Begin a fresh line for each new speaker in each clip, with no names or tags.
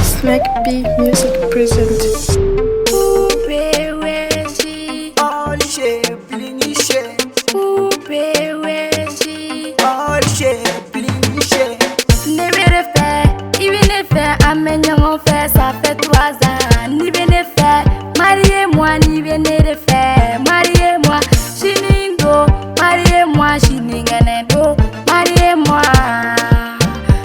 Snack B Music present.
POUPEÉ, WESH.
All shit, Bling shit.
POUPEÉ, WESH.
All shit, Bling shit.
Ne bere fait, il venait faire, amène mon fait, ça fait 3 ans. Ni venait faire, mariez-moi, ni venez de faire, mariez-moi, chiningo, mariez-moi, chininganendo, mariez-moi,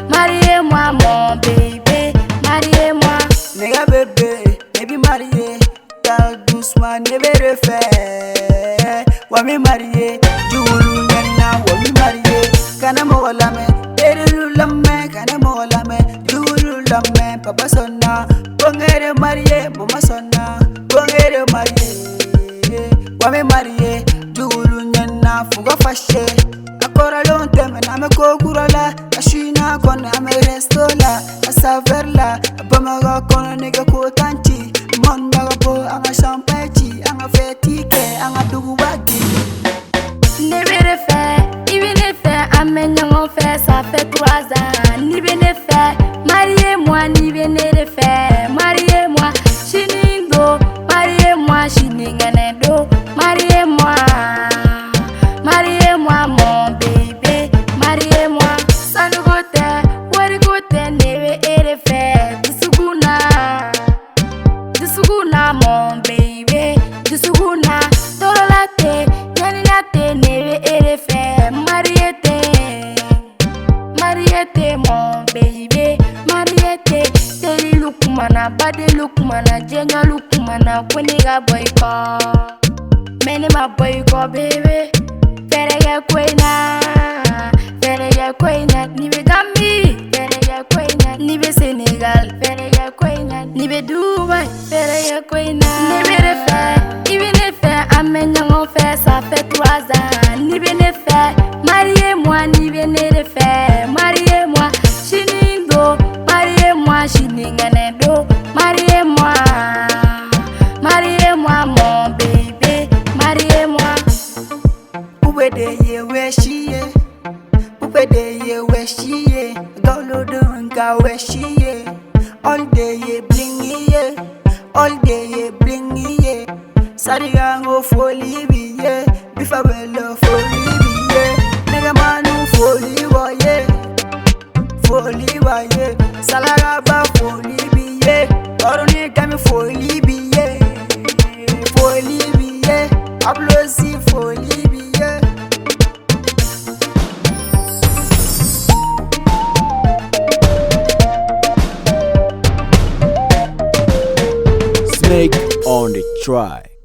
mariez-moi, mon bébé, mariez-moi.
Nigga bébé, baby marié. T'as doucement, ne bere fait. Wami marié, Julu nena, wami marié. Kana mogolame, erilu lame, kana mogolame, Julu lame, papa sonna. Bongere marié, mama sonna. Bongere marié, wami marié, Julu nena, fuga fashe. Akora lonte, mename kokurala. Ashina kona ame restola, asaverla, abamaga kona nigga kotanchi. Mondaga po anga champagne, anga fetike, anga dugubagi.
Ne bere fait, il venait faire, amène mon fait, ça fait 3 ans. Ni venez faire, mariez-moi, ni venez de faire, mariez-moi, chiningo, mariez-moi, chininganendo, mariez-moi, mariez-moi, mon bébé, mariez-moi. Sanugote, warigote, neve ere faire, disuguna, mon bébé, disuguna, torolate, yaninate, neve ere faire, mariete, mon bébé, mariete, teli lukumana, bade lukumana, jenga lukumana, kweniga boyko, mene ma boyko, baby, ferege kwena, nibe Gambi, ferege kwena, nibe Senegal, ferege kwena, nibe Dubai, ferege kwena, nibe de fait, il venait faire, amène mon fait, ça fait 3 ans, nibe ne fait, mariez-moi, ni venez de faire, mariez-moi, chiningo, mariez-moi, chininganendo, mariez-moi, mariez-moi, mon bébé, mariez-moi.
Poupe de ye weshiye, poupe de ye weshiye, golo dunga weshiye, all day ye blingiye, all day ye blingiye, sarigango foli biye, bifa belo foli biye, nigga manu foli boye, salagaba foli biye, oruni kami foli biye, aplosi foli biye.
Snake on the try.